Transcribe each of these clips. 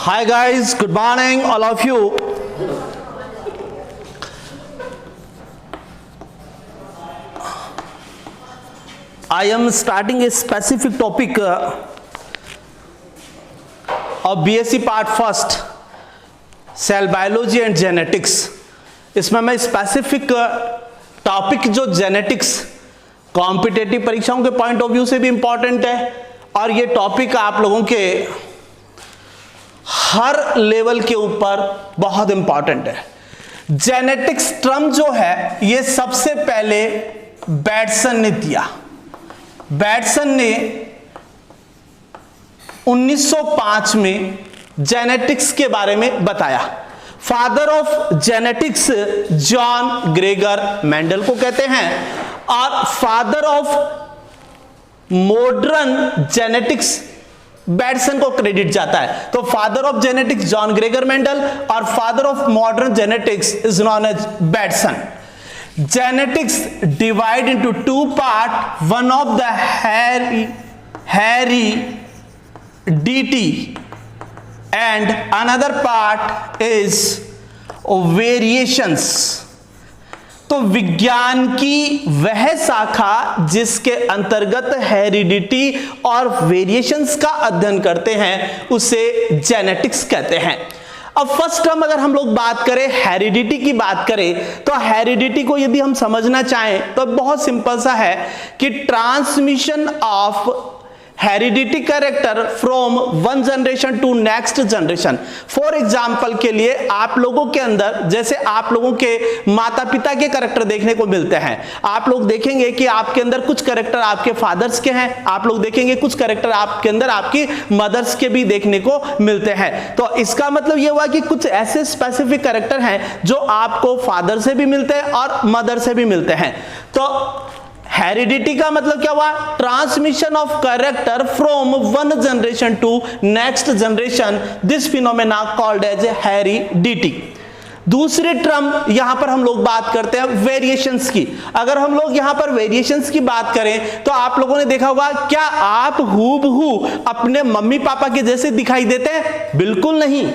Hi guys, good morning all of you. I am starting a specific topic of BSc Part First, Cell Biology and Genetics. इसमें मैं specific topic जो genetics competitive परीक्षाओं के point of view से भी important है और ये टॉपिक आप लोगों के हर लेवल के ऊपर बहुत इंपॉर्टेंट है। जेनेटिक्स टर्म जो है ये सबसे पहले बैटसन ने दिया। बैटसन ने 1905 में जेनेटिक्स के बारे में बताया। Father of genetics John Gregor Mendel को कहते हैं और father of modern genetics Bateson को क्रेडिट जाता है। तो father of genetics John Gregor Mendel और father of modern genetics is known as Bateson. Genetics divide into two parts. One of the heredity and another part is variations. तो विज्ञान की वह शाखा जिसके अंतर्गत हेरिडिटी और वेरिएशंस का अध्ययन करते हैं उसे जेनेटिक्स कहते हैं। अब फर्स्ट टर्म अगर हम लोग बात करें हेरिडिटी की बात करें तो हेरिडिटी को यदि हम समझना चाहें तो बहुत सिंपल सा है कि transmission of heredity character from one generation to next generation. For example के लिए आप लोगों के अंदर जैसे आप लोगों के माता पिता के कैरेक्टर देखने को मिलते हैं, आप लोग देखेंगे कि आपके अंदर कुछ कैरेक्टर आपके फादर्स के हैं, आप लोग देखेंगे कुछ कैरेक्टर आपके अंदर आपकी मदर्स के भी देखने को मिलते हैं। तो इसका मतलब यह हुआ कि कुछ ऐसे स्पेसिफिक कैरेक्टर हैं जो आपको फादर से भी मिलते हैं और मदर से भी मिलते हैं। तो हेरिडिटी का मतलब क्या हुआ? Transmission of character from one generation to next generation. This phenomena called as heredity. दूसरी टर्म यहां पर हम लोग बात करते हैं वेरिएशंस की। अगर हम लोग यहां पर वेरिएशंस की बात करें तो आप लोगों ने देखा होगा, क्या आप हूबहू अपने मम्मी पापा के जैसे दिखाई देते हैं? बिल्कुल नहीं।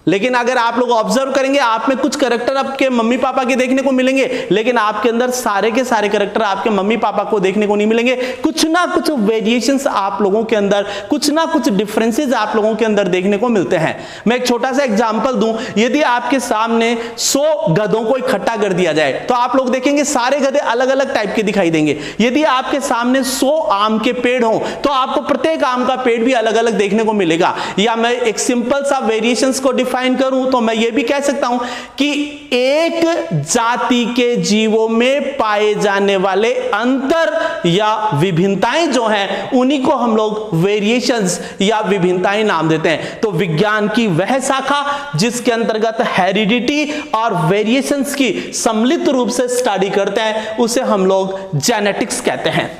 लेकिन अगर आप लोग ऑब्जर्व करेंगे आप में कुछ कैरेक्टर आपके मम्मी पापा के देखने को मिलेंगे, लेकिन आपके अंदर सारे के सारे कैरेक्टर आपके मम्मी पापा को देखने को नहीं मिलेंगे। कुछ ना कुछ वेरिएशंस आप लोगों के अंदर, कुछ ना कुछ डिफरेंसेस आप लोगों के अंदर देखने को मिलते हैं। मैं एक छोटा सा एग्जांपल दूं, यदि आपके सामने 100 गधों को इकट्ठा कर दिया जाए तो आप लोग देखेंगे सारे गधे अलग अलग टाइप के दिखाई देंगे। यदि आपके सामने 100 आम के पेड़ हो तो आपको प्रत्येक आम का पेड़ भी अलग अलग देखने को मिलेगा। या मैं एक सिंपल सा वेरिएशंस को डिफाइन करूं तो मैं यह भी कह सकता हूं कि एक जाति के जीवों में पाए जाने वाले अंतर या विभिन्नताएं जो हैं उन्हीं को हम लोग वेरिएशंस या विभिन्नताएं नाम देते हैं। तो विज्ञान की वह शाखा जिसके अंतर्गत हेरिडिटी और वेरिएशंस की सम्मिलित रूप से स्टडी करते हैं उसे हम लोग जेनेटिक्स कहते हैं।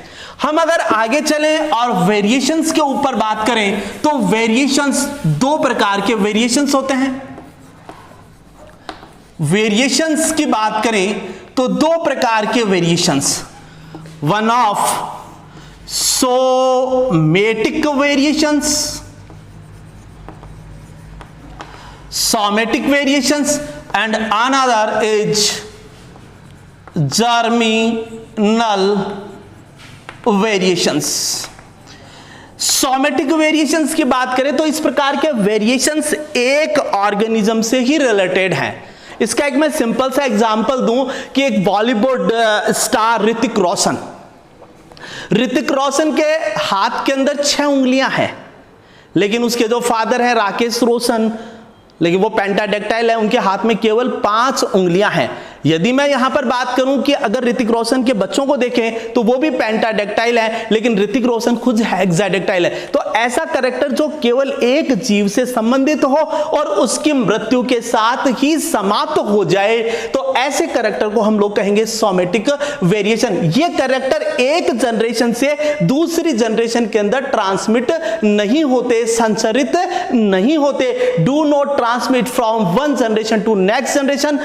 हम अगर आगे चलें और वेरिएशंस के ऊपर बात करें तो वेरिएशंस दो प्रकार के वेरिएशंस होते हैं। वेरिएशंस की बात करें तो दो प्रकार के variations, one of somatic variations, somatic variations and another is germinal variations. Somatic variations की बात करें तो इस प्रकार के वेरिएशंस एक ऑर्गेनिज्म से ही रिलेटेड हैं। इसका एक मैं सिंपल सा एग्जांपल दूं कि एक बॉलीवुड स्टार ऋतिक रोशन के हाथ के अंदर 6 उंगलियां हैं, लेकिन उसके जो फादर हैं राकेश रोशन, लेकिन वो पेंटाडेक्टाइल है, उनके हाथ में केवल 5 उंगलियां हैं। यदि मैं यहां पर बात करूं कि अगर ऋतिक रोशन के बच्चों को देखें तो वो भी पेंटाडेक्टाइल है, लेकिन ऋतिक रोशन खुद हेक्साडेक्टाइल है। तो ऐसा कैरेक्टर जो केवल एक जीव से संबंधित हो और उसकी मृत्यु के साथ ही समाप्त हो जाए, तो ऐसे कैरेक्टर को हम लोग कहेंगे सोमेटिक वेरिएशन। ये कैरेक्टर एक जनरेशन से दूसरी जनरेशन के अंदर ट्रांसमिट नहीं होते, संचरित नहीं होते, do not transmit from one generation to next generation.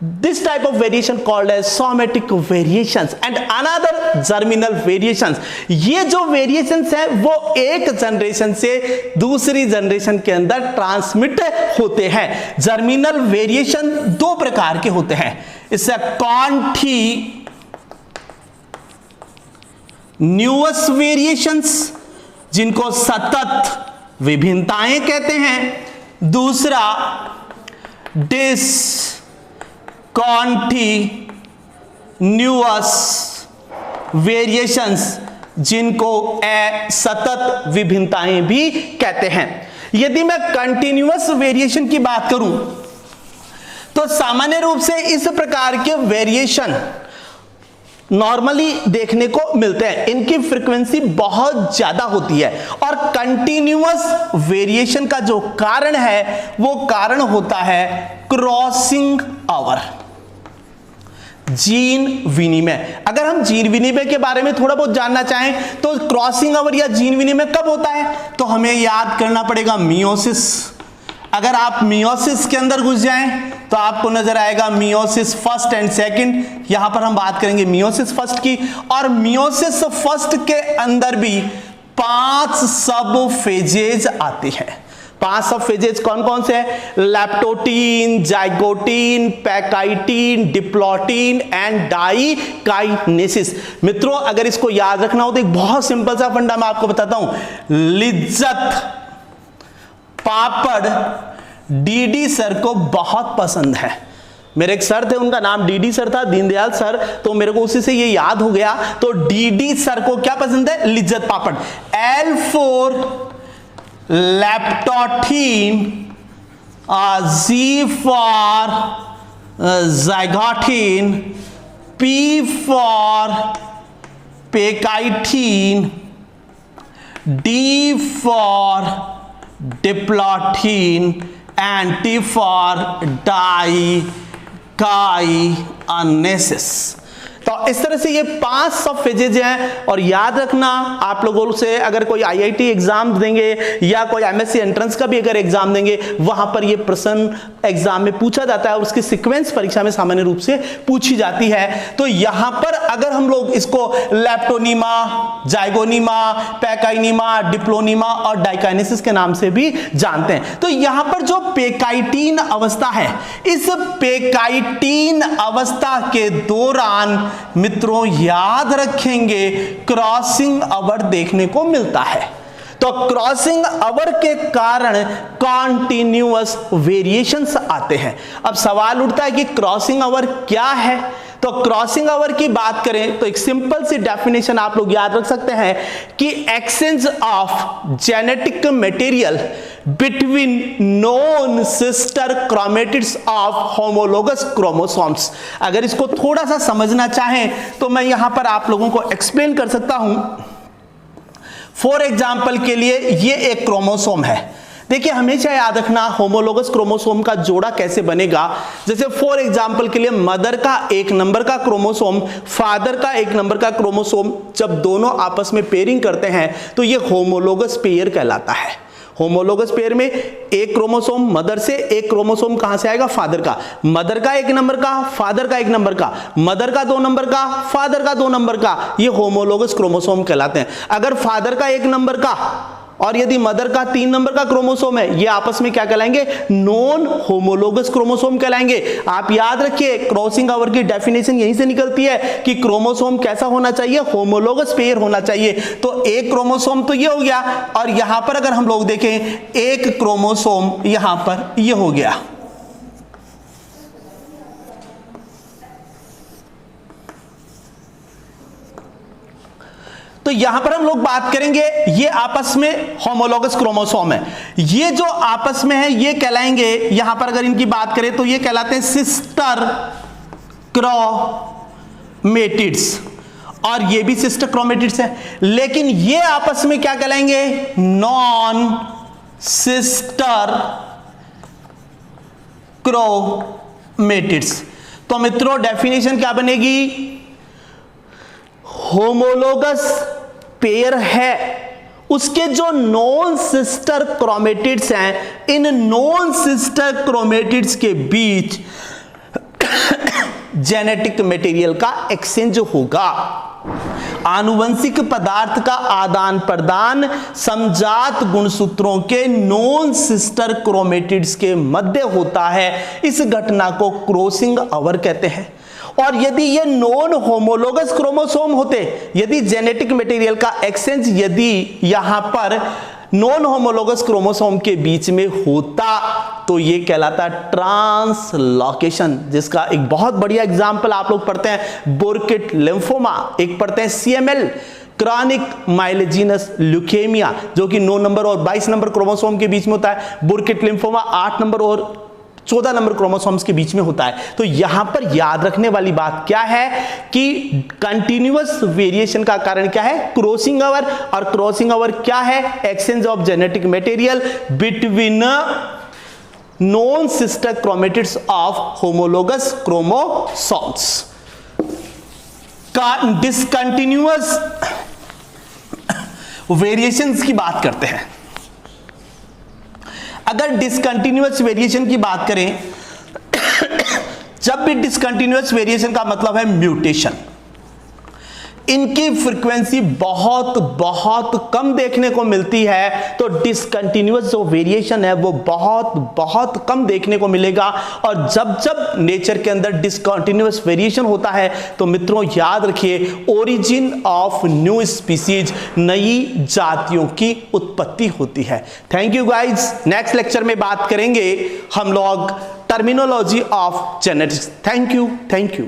This type of variation called as somatic variations and another germinal variations. ये जो variations है वो एक जनरेशन से दूसरी जनरेशन के अंदर ट्रांसमिट होते हैं। जर्मिनल वेरिएशन दो प्रकार के होते हैं, इससे कॉन्टिन्यूअस वेरिएशंस जिनको सतत विभिन्नताएं कहते हैं, दूसरा डिसकॉन्टिन्यूअस वेरिएशंस जिनको असतत विभिन्नताएं भी कहते हैं। यदि मैं कंटिन्यूअस वेरिएशन की बात करूं तो सामान्य रूप से इस प्रकार के वेरिएशन नॉर्मली देखने को मिलते हैं, इनकी फ्रीक्वेंसी बहुत ज्यादा होती है। और कंटिन्यूअस वेरिएशन का जो कारण है वो कारण होता है क्रॉसिंग ओवर, जीन विनिमय। अगर हम जीन विनिमय के बारे में थोड़ा बहुत जानना चाहें तो क्रॉसिंग ओवर या जीन विनिमय कब होता है, तो हमें याद करना पड़ेगा मियोसिस। अगर आप मियोसिस के अंदर घुस जाएं तो आपको नजर आएगा मियोसिस फर्स्ट एंड सेकंड। यहां पर हम बात करेंगे मियोसिस फर्स्ट की, और मियोसिस फर्स्ट के अंदर भी 5 सब फेजेज आते हैं। 5 सब फेजेज कौन कौन से हैं? लैप्टोटीन, जाइगोटीन, पैकाइटीन, डिप्लॉटीन एंड डाइकाइनेसिस। मित्रों अगर इसको याद रखना हो तो एक बहुत सिंपल सा फंडा मैं आपको बताता हूं। लिज्जत पापड़ डीडी सर को बहुत पसंद है। मेरे एक सर थे, उनका नाम डीडी सर था, दीनदयाल सर, तो मेरे को उसी से ये याद हो गया। तो डीडी सर को क्या पसंद है? Lijjat papad. L4 leptotene, Z for zygotene, P for pachytene, D for diplotene and T for diakinesis. तो इस तरह से ये 5 सब फेजेज हैं। और याद रखना आप लोगों से अगर कोई आईआईटी एग्जाम देंगे या कोई एमएससी एंट्रेंस का भी अगर एग्जाम देंगे, वहां पर ये प्रश्न एग्जाम में पूछा जाता है और उसकी सीक्वेंस परीक्षा में सामान्य रूप से पूछी जाती है। तो यहां पर अगर हम लोग इसको लैप्टोनीमा, जाइगोनीमा, पैकाइनीमा, डिप्लोनीमा और डाइकाइनेसिस के नाम से भी जानते हैं। तो यहां पर जो पैकाइटीन अवस्था है, इस पैकाइटीन अवस्था के दौरान मित्रों याद रखेंगे क्रॉसिंग ओवर देखने को मिलता है। तो क्रॉसिंग ओवर के कारण कॉन्टिन्यूअस वेरिएशंस आते हैं। अब सवाल उठता है कि क्रॉसिंग ओवर क्या है? तो क्रॉसिंग ओवर की बात करें तो एक सिंपल सी डेफिनेशन आप लोग याद रख सकते हैं कि exchange of genetic material between non sister chromatids of homologous chromosomes. अगर इसको थोड़ा सा समझना चाहें तो मैं यहां पर आप लोगों को एक्सप्लेन कर सकता हूं। फॉर एग्जाम्पल के लिए ये एक क्रोमोसोम है। देखिए हमेशा याद रखना होमोलोगस क्रोमोसोम का जोड़ा कैसे बनेगा। जैसे फॉर एग्जांपल के लिए मदर का 1 नंबर का क्रोमोसोम, फादर का 1 नंबर का क्रोमोसोम, जब दोनों आपस में पेयरिंग करते हैं तो ये होमोलोगस पेयर कहलाता है। होमोलोगस पेयर में एक क्रोमोसोम मदर से, एक क्रोमोसोम कहां से आएगा? फादर का। मदर का 1 नंबर का, फादर का 1 नंबर का, मदर का 2 नंबर का, फादर का 2 नंबर का, ये होमोलोगस क्रोमोसोम कहलाते हैं। अगर फादर का 1 नंबर का और यदि मदर का 3 नंबर का क्रोमोसोम है, ये आपस में क्या कहलाएंगे? नॉन होमोलोगस क्रोमोसोम कहलाएंगे। आप याद रखिए क्रॉसिंग ओवर की डेफिनेशन यहीं से निकलती है कि क्रोमोसोम कैसा होना चाहिए? होमोलोगस पेयर होना चाहिए। तो एक क्रोमोसोम तो ये हो गया, और यहां पर अगर हम लोग देखें एक क्रोमोसोम यहां पर ये हो गया। तो यहां पर हम लोग बात करेंगे, ये आपस में होमोलोगस क्रोमोसोम है। ये जो आपस में है ये कहलाएंगे, यहां पर अगर इनकी बात करें तो ये कहलाते हैं सिस्टर क्रोमेटिड्स, और ये भी सिस्टर क्रोमेटिड्स है। लेकिन ये आपस में क्या कहलाएंगे? Non sister chromatids. तो मित्रों डेफिनेशन क्या बनेगी? होमोलोगस पेयर है, उसके जो नॉन सिस्टर क्रोमेटिड्स हैं, इन नॉन सिस्टर क्रोमेटिड्स के बीच जेनेटिक मटेरियल का एक्सचेंज होगा। आनुवंशिक पदार्थ का आदान प्रदान समजात गुणसूत्रों के नॉन सिस्टर क्रोमेटिड्स के मध्य होता है। इस घटना को क्रॉसिंग ओवर कहते हैं। और यदि ये नॉन होमोलोगस क्रोमोसोम होते, यदि जेनेटिक मटेरियल का एक्सचेंज यदि यहां पर नॉन होमोलोगस क्रोमोसोम के बीच में होता तो ये कहलाता ट्रांसलोकेशन, जिसका एक बहुत बढ़िया एग्जांपल आप लोग पढ़ते हैं बुर्किट लिम्फोमा, एक पढ़ते हैं CML क्रॉनिक माइलोजेनस ल्यूकेमिया, जो कि 9 नंबर और 22 नंबर क्रोमोसोम के बीच में होता है। बुर्किट लिम्फोमा 8 नंबर और 14 नंबर क्रोमोसोम्स के बीच में होता है। तो यहां पर याद रखने वाली बात क्या है कि कंटिन्यूअस वेरिएशन का कारण क्या है, क्रॉसिंग ओवर, और क्रॉसिंग ओवर क्या है, exchange of genetic material between non sister chromatids of homologous chromosomes. का डिसकंटिन्यूअस वेरिएशंस की बात करते हैं। अगर डिसकंटिन्यूअस वेरिएशन की बात करें, जब भी डिसकंटिन्यूअस वेरिएशन का मतलब है म्यूटेशन, इनकी फ्रीक्वेंसी बहुत बहुत कम देखने को मिलती है। तो डिसकंटिन्यूअस जो वेरिएशन है वो बहुत बहुत कम देखने को मिलेगा। और जब जब नेचर के अंदर डिसकंटिन्यूअस वेरिएशन होता है तो मित्रों याद रखिए ओरिजिन ऑफ न्यू स्पीसीज, नई जातियों की उत्पत्ति होती है। Thank you guys. Next lecture में बात करेंगे हम लोग terminology of genetics. Thank you.